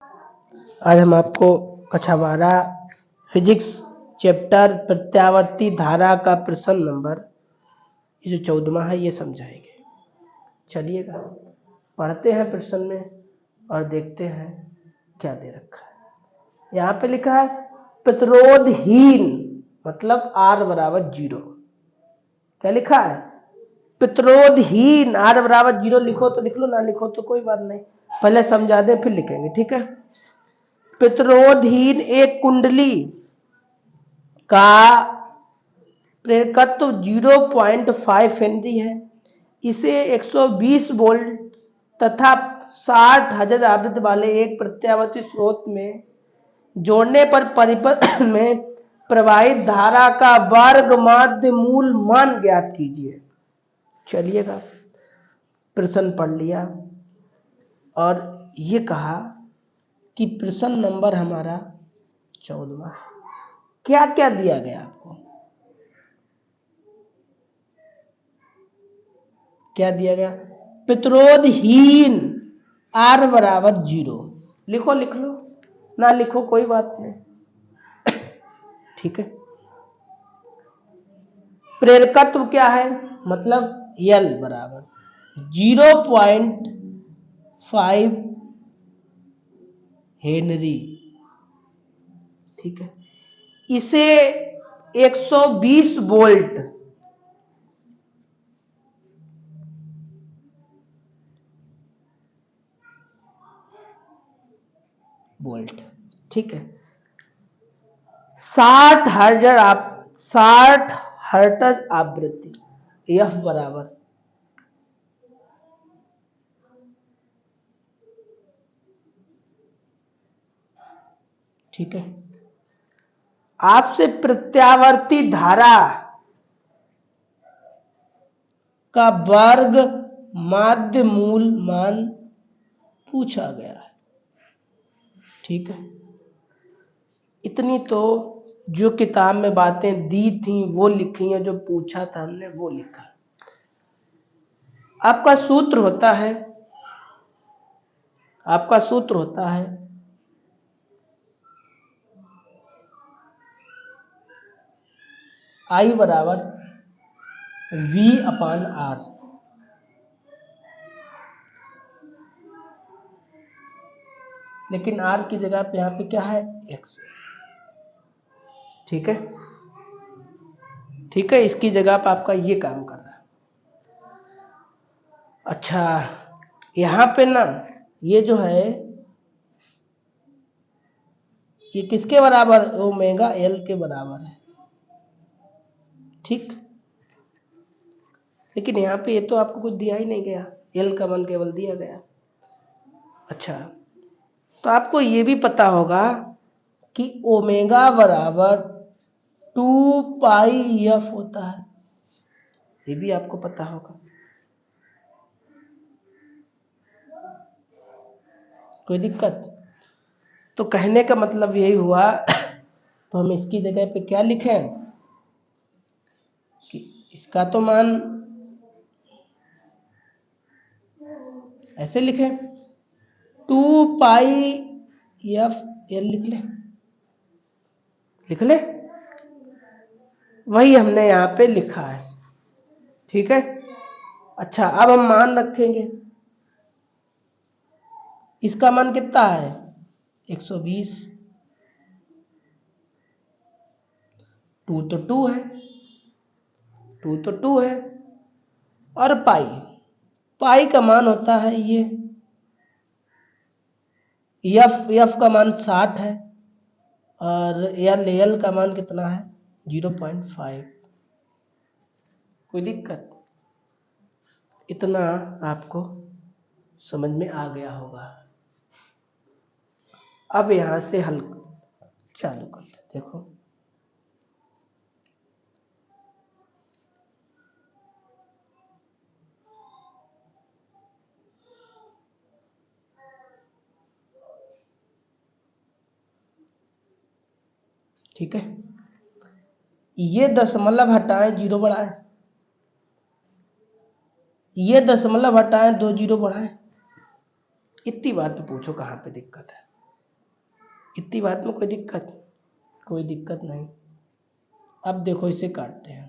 आज हम आपको कक्षा 12 फिजिक्स चैप्टर प्रत्यावर्ती धारा का प्रश्न नंबर ये जो 14वां है ये समझाएंगे। चलिएगा पढ़ते हैं प्रश्न में और देखते हैं क्या दे रखा है। यहाँ पे लिखा है प्रतिरोधहीन मतलब R बराबर 0। क्या लिखा है? प्रतिरोधहीन R बराबर 0 लिखो तो लिख लो, ना लिखो तो कोई बात नहीं, पहले समझा दे फिर लिखेंगे, ठीक है। प्रतिरोधहीन एक कुंडली का प्रेरकत्व 0.5 हेनरी है। इसे 120 वोल्ट तथा 60,000 आवृत्ति वाले एक प्रत्यावर्ती स्रोत में जोड़ने पर परिपथ में प्रवाहित धारा का वर्ग माध्य मूल मान ज्ञात कीजिए। चलिएगा प्रश्न पढ़ लिया और ये कहा कि प्रश्न नंबर हमारा 14वां है। क्या क्या दिया गया आपको? क्या दिया गया? प्रतिरोधहीन R बराबर 0 लिखो, लिख लो, ना लिखो कोई बात नहीं, ठीक है। प्रेरकत्व क्या है? मतलब L बराबर 0.5 हेनरी, ठीक है। इसे 120 वोल्ट, ठीक है। 60 हर्ट्ज आवृत्ति F बराबर, ठीक है। आपसे प्रत्यावर्ती धारा का वर्ग माध्य मूल मान पूछा गया है, ठीक है। इतनी तो जो किताब में बातें दी थी वो लिखी हैं, जो पूछा था हमने वो लिखा। आपका सूत्र होता है I बराबर V/R, लेकिन R की जगह पे यहाँ पे क्या है? X, ठीक है, ठीक है। इसकी जगह पे आपका ये काम कर रहा है। अच्छा यहाँ पे ना ये जो है ये किसके बराबर? ओमेगा L के बराबर है, ठीक। लेकिन यहाँ पे ये तो आपको कुछ दिया ही नहीं गया, L का मान केवल दिया गया। अच्छा तो आपको ये भी पता होगा कि ओमेगा बराबर 2πf होता है, ये भी आपको पता होगा। कोई दिक्कत? तो कहने का मतलब यही हुआ तो हम इसकी जगह पे क्या लिखें कि इसका तो मान ऐसे लिखें 2πf L लिख ले, वही हमने यहाँ पे लिखा है, ठीक है। अच्छा अब हम मान रखेंगे, इसका मान कितना है? 120, 2 तो 2 है, 2 तो 2 है, और पाई का मान होता है ये F का मान 60 है और L का मान कितना है? 0.5। कोई दिक्कत? इतना आपको समझ में आ गया होगा। अब यहाँ से हल चालू करते, देखो ठीक है। ये दशमलव हटाएं 0 बढ़ाएं, ये दशमलव हटाएं 2 0 बढ़ाएं, इतनी बात तो पूछो कहाँ पे दिक्कत है। इतनी बात में कोई दिक्कत नहीं। अब देखो इसे काटते हैं।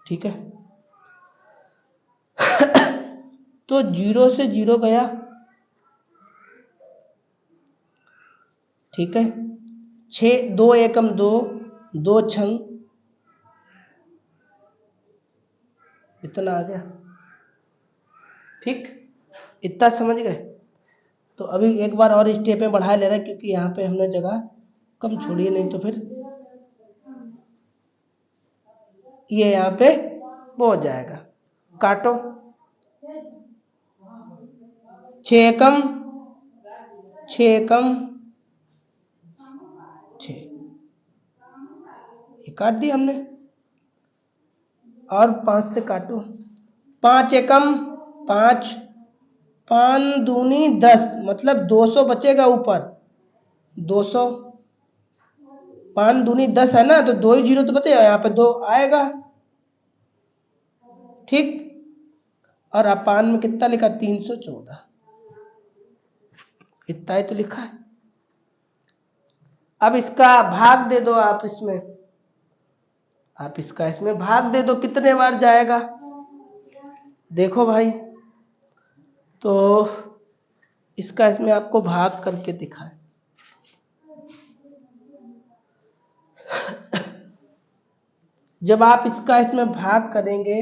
ठीक है, तो 0 से 0 गया। ठीक है, 6 2 एकम 2, 2 छंग, इतना आ गया। ठीक, इतना समझ गए। तो अभी एक बार और स्टेप में बढ़ा ले रहा है, क्योंकि यहाँ पे हमने जगह कम छोड़ी है, नहीं तो फिर ये यहाँ पे वो हो जाएगा। काटो, 6 एकम 6 एकम 6, ये काट दिया हमने। और 5 से काटो, 5 एकम 5, 5 दूनी 10, मतलब 200 बचेगा ऊपर, 200। 5 दूनी 10 है ना, तो 2 ही 0 तो बचेगा, यहाँ पे 2 आएगा। ठीक, और अपान में कितना लिखा, 314, इतना ही तो लिखा है। अब इसका भाग दे दो आप इसमें, इसमें भाग दे दो, कितने बार जाएगा देखो भाई। तो इसका इसमें आपको भाग करके दिखाए। जब आप इसका इसमें भाग करेंगे,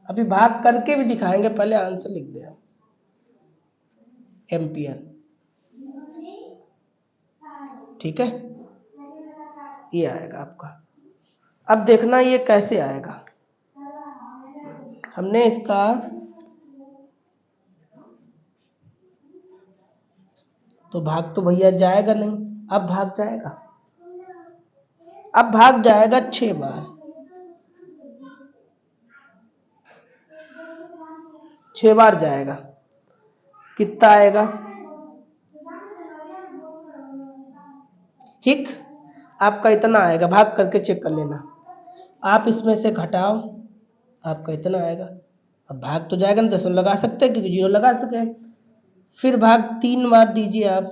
अभी भाग करके भी दिखाएंगे, पहले आंसर लिख दे एम्पियर। ठीक है, ये आएगा आपका। अब देखना ये कैसे आएगा। हमने इसका तो भाग तो भैया जाएगा नहीं, अब भाग जाएगा। अब भाग जाएगा 6 बार, 6 बार जाएगा, कितना आएगा। ठीक, आपका इतना आएगा, भाग करके चेक कर लेना। आप इसमें से घटाओ, आपका इतना आएगा। अब भाग तो जाएगा ना, 10 लगा सकते हैं, क्योंकि 0 लगा सके हैं। फिर भाग 3 बार दीजिए आप,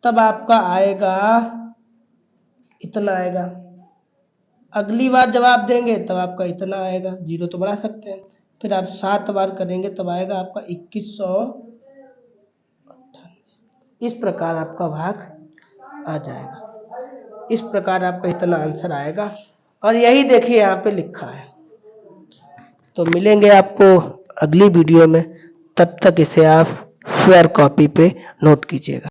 तब आपका आएगा इतना आएगा। अगली बार जब आप देंगे तब आपका इतना आएगा, 0 तो बढ़ा सकते हैं। फिर आप 7 बार करेंगे तब आएगा आपका 2198। इस प्रकार आपका भाग आ जाएगा। इस प्रकार आपका इतना आंसर आएगा, और यही देखिए यहाँ पे लिखा है। तो मिलेंगे आपको अगली वीडियो में, तब तक इसे आप फेयर कॉपी पे नोट कीजिएगा।